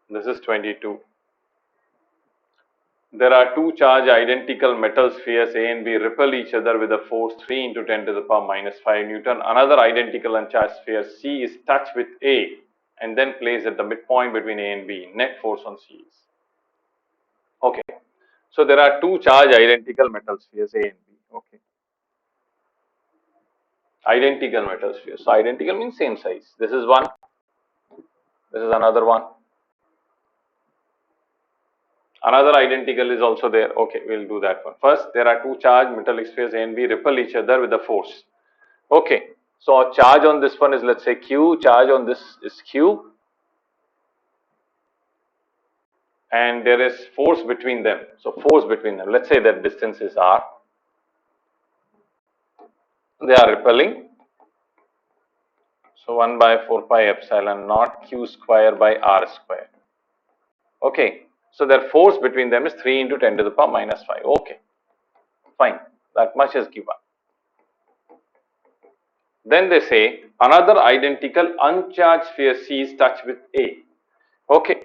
This is 22. There are two charged identical metal spheres A and B repel each other with a force 3 into 10 to the power minus 5 Newton. Another identical uncharged sphere C is touched with A and then placed at the midpoint between A and B. Net force on C is. Okay. So there are two charged identical metal spheres A and B. Okay. Identical metal spheres. So identical means same size. This is one. This is another one. Another identical is also there. Okay, we'll do that one. First, there are two charged metallic spheres A and B repel each other with a force. Okay, so our charge on this one is, let's say, Q, charge on this is Q, and there is force between them. So force between them, let's say that distance is R. They are repelling. So 1 by 4 pi epsilon naught Q square by R square. Okay, so their force between them is 3 into 10 to the power minus 5. Okay, fine, that much is given. Then they say another identical uncharged sphere C is touched with A. Okay,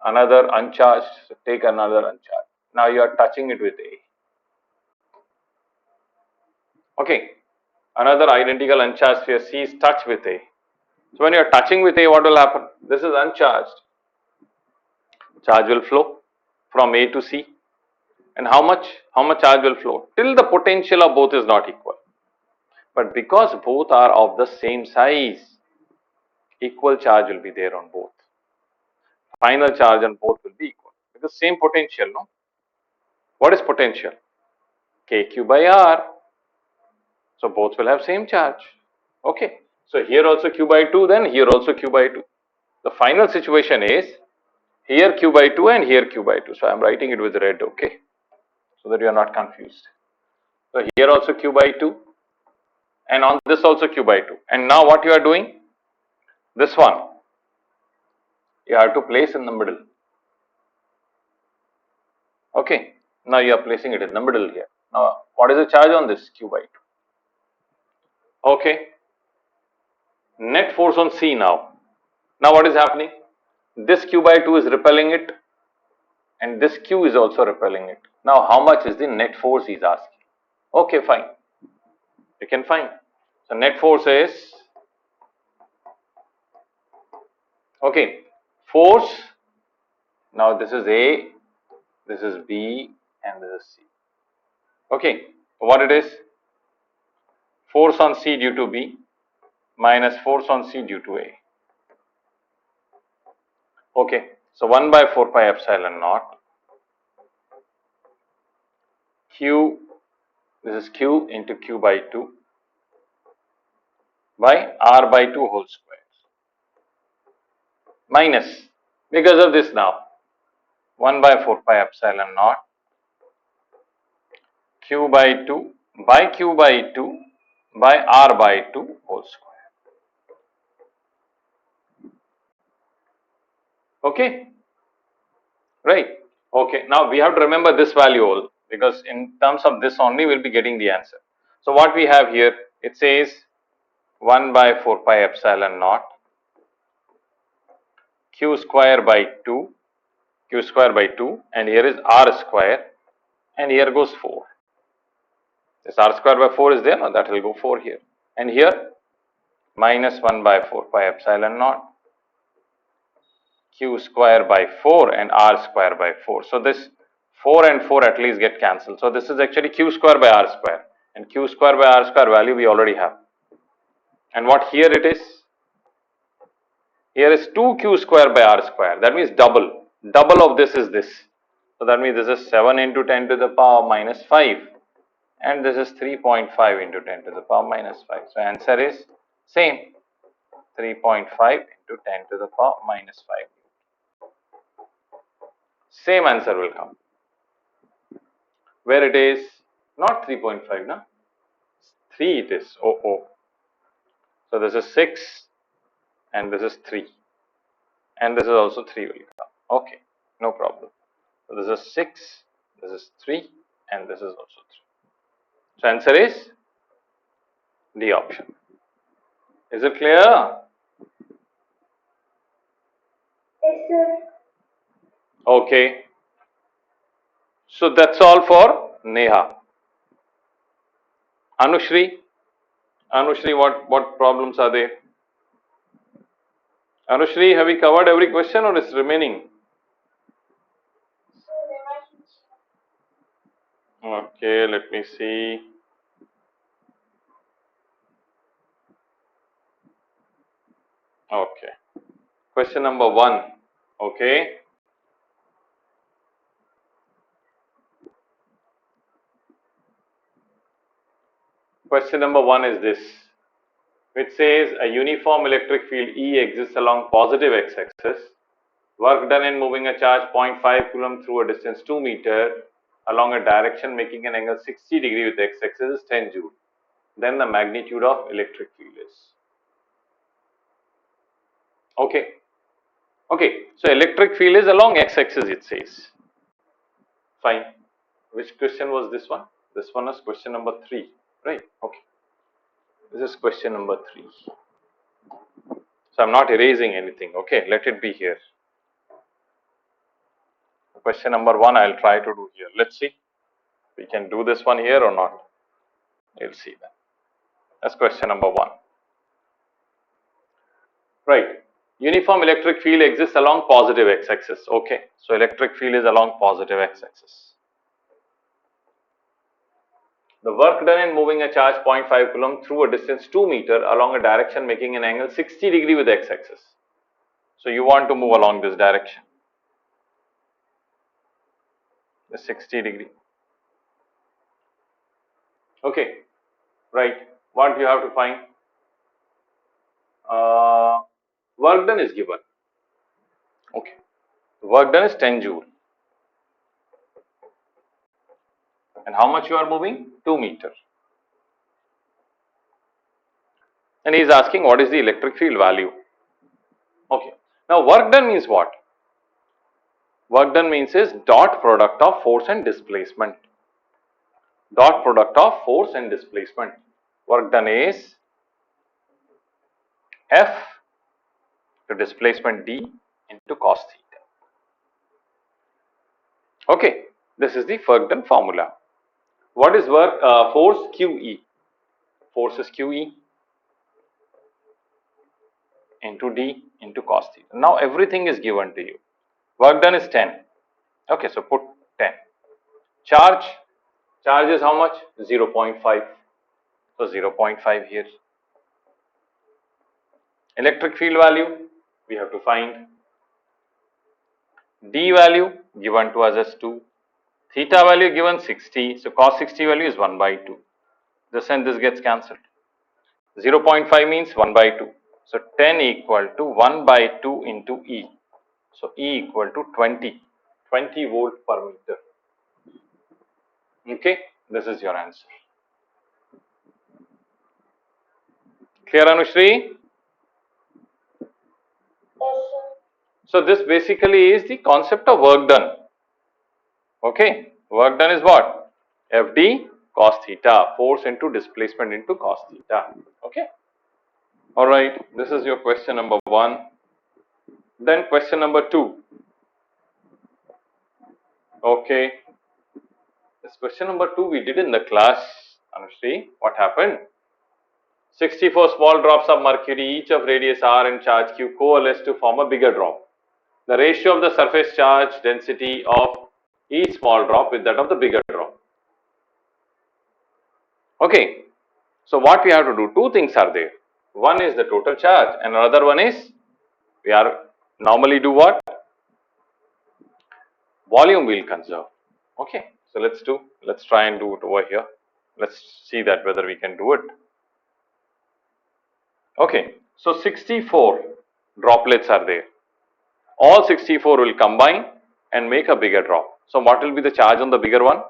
another uncharged, so take another uncharged. Now you are touching it with A. Okay, another identical uncharged sphere C is touched with A. So when you are touching with A, what will happen? This is uncharged. Charge will flow from A to C. And how much charge will flow? Till the potential of both is not equal. But because both are of the same size, equal charge will be there on both. Final charge on both will be equal. Because same potential, no? What is potential? KQ by R. So both will have same charge. Okay. So here also Q by 2, then here also Q by 2. The final situation is here Q by 2 and here Q by 2. So I am writing it with red, okay, so that you are not confused. So here also Q by 2 and on this also Q by 2. And now what you are doing? This one you have to place in the middle. Okay. Now you are placing it in the middle here. Now what is the charge on this? Q by 2. Okay. Net force on C now. Now what is happening? This Q by 2 is repelling it and this Q is also repelling it. Now how much is the net force he is asking? Okay, fine. You can find. So net force is, okay, force, now this is A, this is B and this is C. Okay, what it is? Force on C due to B minus force on C due to A. Okay, so 1 by 4 pi epsilon naught Q, this is Q into Q by 2 by R by 2 whole square minus, because of this now, 1 by 4 pi epsilon naught Q by 2 by Q by 2 by R by 2 whole square. Okay, right. Okay, now we have to remember this value all, because in terms of this only we will be getting the answer. So what we have here, it says 1 by 4 pi epsilon naught Q square by 2, Q square by 2, and here is R square, and here goes 4. This R square by 4 is there, now that will go 4 here. And here minus 1 by 4 pi epsilon naught Q square by 4 and R square by 4. So this 4 and 4 at least get cancelled. So this is actually Q square by R square, and Q square by R square value we already have. And what here it is? Here is 2Q square by R square. That means double. Double of this is this. So that means this is 7 into 10 to the power minus 5. And this is 3.5 into 10 to the power minus 5. So answer is same. 3.5 into 10 to the power minus 5. Same answer will come. Where it is not 3.5, na? 3 it is. Oh, oh. So this is 6 and this is 3. And this is also 3 will come. Okay, no problem. So this is 6, this is 3 and this is also 3. So answer is D option. Is it clear? Yes, sir. Okay. So that's all for Neha. Anushri, what problems are there? Anushri, have we covered every question or is remaining? So, remaining. Okay, let me see. Okay. Question number 1. Okay. Question number 1 is this, which says a uniform electric field E exists along positive x-axis. Work done in moving a charge 0.5 coulomb through a distance 2 meter along a direction making an angle 60 degree with x-axis is 10 joule. Then the magnitude of electric field is. Okay. Okay. So electric field is along x-axis, it says. Fine. Which question was this one? This one is question number 3, right? Okay. This is question number 3. So I'm not erasing anything. Okay, let it be here. Question number 1 I'll try to do here. Let's see. We can do this one here or not. We'll see that. That's question number 1. Right. Uniform electric field exists along positive x-axis. Okay. So electric field is along positive x-axis. The work done in moving a charge 0.5 coulomb through a distance 2 meter along a direction making an angle 60 degree with x-axis. So you want to move along this direction. The 60 degree. Okay. Right. What you have to find? Work done is given. Okay. Work done is 10 joule. And how much you are moving? 2 meter. And he is asking what is the electric field value. Okay. Now work done means what? Work done means is dot product of force and displacement. Dot product of force and displacement. Work done is F to displacement D into cos theta. Okay. This is the work done formula. What is work force? QE. Force is QE into D into cos theta. Now everything is given to you. Work done is 10. Okay, so put 10. Charge is how much? 0.5. So 0.5 here. Electric field value we have to find. D value given to us as 2. Theta value given 60. So cos 60 value is 1 by 2. This and this gets cancelled. 0.5 means 1 by 2. So 10 equal to 1 by 2 into E. So E equal to 20 volt per meter. Okay, this is your answer. Clear, Anushri? Yes, sir. So this basically is the concept of work done. Okay, work done is what? FD cos theta, force into displacement into cos theta. Okay. Alright, this is your question number 1. Then question number 2. Okay. This question number 2 we did in the class, Anushri. What happened? 64 small drops of mercury, each of radius r and charge q, coalesce to form a bigger drop. The ratio of the surface charge density of each small drop with that of the bigger drop. Okay, so what we have to do? Two things are there. One is the total charge, and another one is we are normally do what? Volume we'll conserve. Okay, so let's try and do it over here. Let's see that whether we can do it. Okay, so 64 droplets are there. All 64 will combine and make a bigger drop. So what will be the charge on the bigger one?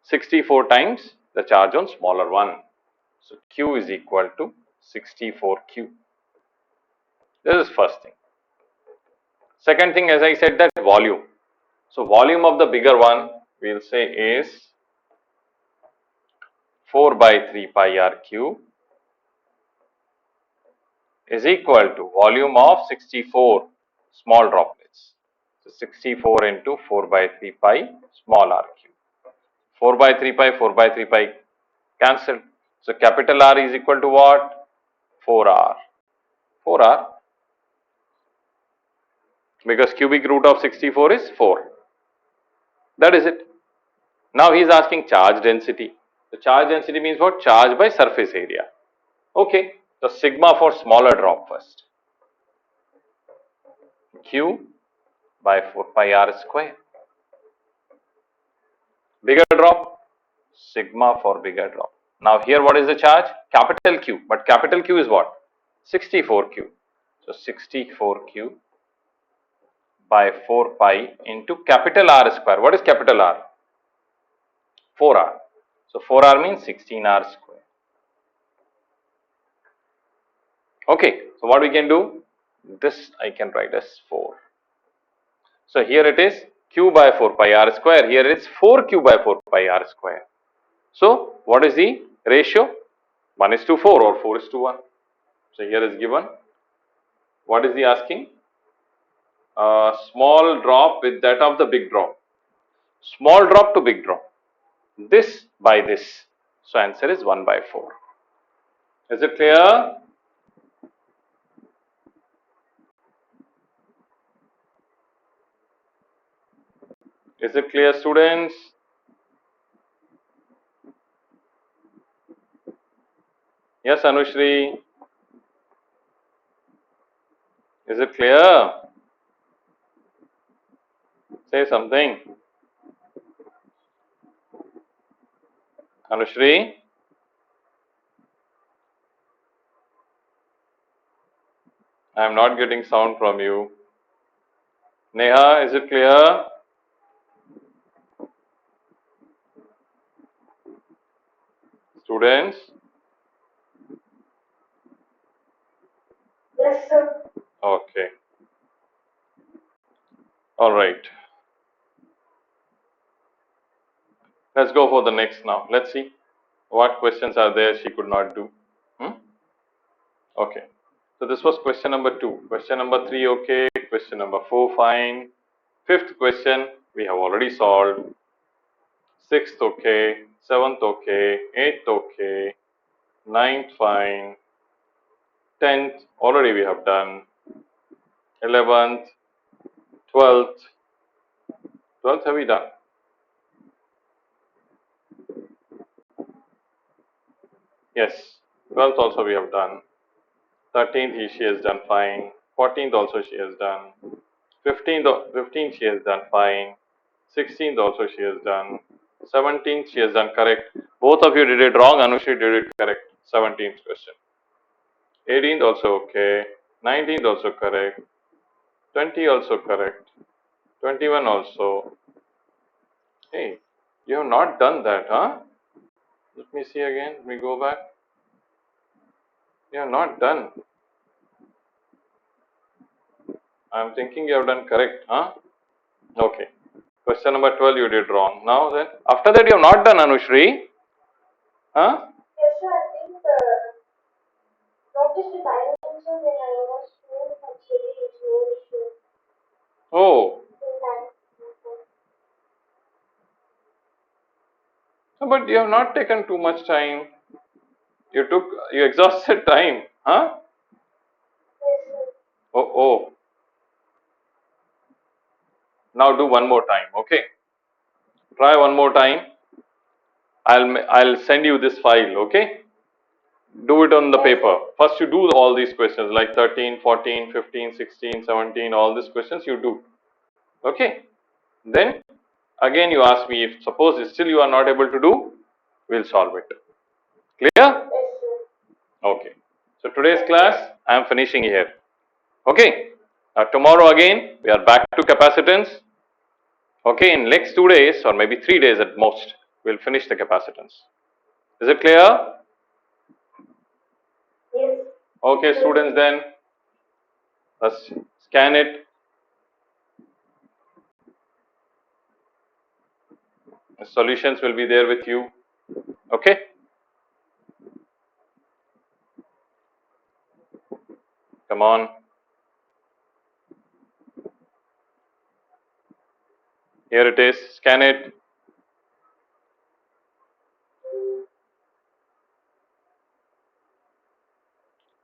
64 times the charge on smaller one. So Q is equal to 64Q. This is first thing. Second thing, as I said, that volume. So volume of the bigger one we'll say is 4 by 3 pi r cube is equal to volume of 64 small droplets. So 64 into 4 by 3 pi small r cube. 4 by 3 pi, 4 by 3 pi cancelled. So capital R is equal to what? 4r. 4r, because cubic root of 64 is 4. That is it. Now he is asking charge density. The charge density means what? Charge by surface area. Okay. So sigma for smaller drop first. Q by 4 pi r square. Bigger drop, sigma for bigger drop. Now here what is the charge? Capital Q. But capital Q is what? 64Q. So 64Q by 4 pi into capital R square. What is capital R? 4R. So 4R means 16R square. Okay. So what we can do? This I can write as 4. So here it is Q by 4 pi R square. Here it is 4Q by 4 pi R square. So what is the ratio? 1 is to 4 or 4 is to 1. So here is given. What is he asking? Small drop with that of the big drop. Small drop to big drop. This by this. So answer is 1 by 4. Is it clear? Is it clear, students? Yes, Anushri. Is it clear? Say something. Anushri? I am not getting sound from you. Neha, is it clear? Students? Yes, sir. Okay. All right. Let's go for the next now. Let's see what questions are there she could not do. Okay. So this was question number 2. Question number 3, okay. Question number 4, fine. Fifth question, we have already solved. Sixth, okay. Seventh, okay. Eighth, okay. Ninth, fine. 10th, already we have done. 11th, 12th. 12th have we done? Yes. 12th also we have done. 13th she has done fine. 14th also she has done. 15th she has done fine. 16th also she has done. 17th she has done correct. Both of you did it wrong. Anushri did it correct. 17th question. 18th also okay. 19th also correct. 20 also correct. 21 also. Hey, you have not done that, huh? Let me see again. Let me go back. You have not done. I am thinking you have done correct, huh? Okay. Question number 12 you did wrong. Now then, after that you have not done, Anushri. Huh? Yes, sir. I think notice the dimensions and I was doing actually it's no issue Oh, in that. but you have not taken too much time. You exhausted time, huh? Yes, sir. Oh, oh. Now do one more time, okay? Try one more time. I'll send you this file, okay? Do it on the Yes, paper. sir. First you do all these questions like 13, 14, 15, 16, 17, all these questions you do. Okay? Then again you ask me if suppose still you are not able to do, we'll solve it. Clear? Yes, sir. Okay. So today's class I am finishing here. Okay? Now tomorrow again we are back to capacitance. Okay, in next 2 days or maybe 3 days at most, we'll finish the capacitance. Is it clear? Yes. Okay, Sir. students, then let's scan it. The solutions will be there with you. Okay. Come on. Here it is. Scan it.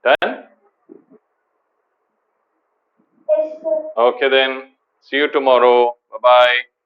Done? Yes, sir. Okay then. See you tomorrow. Bye bye.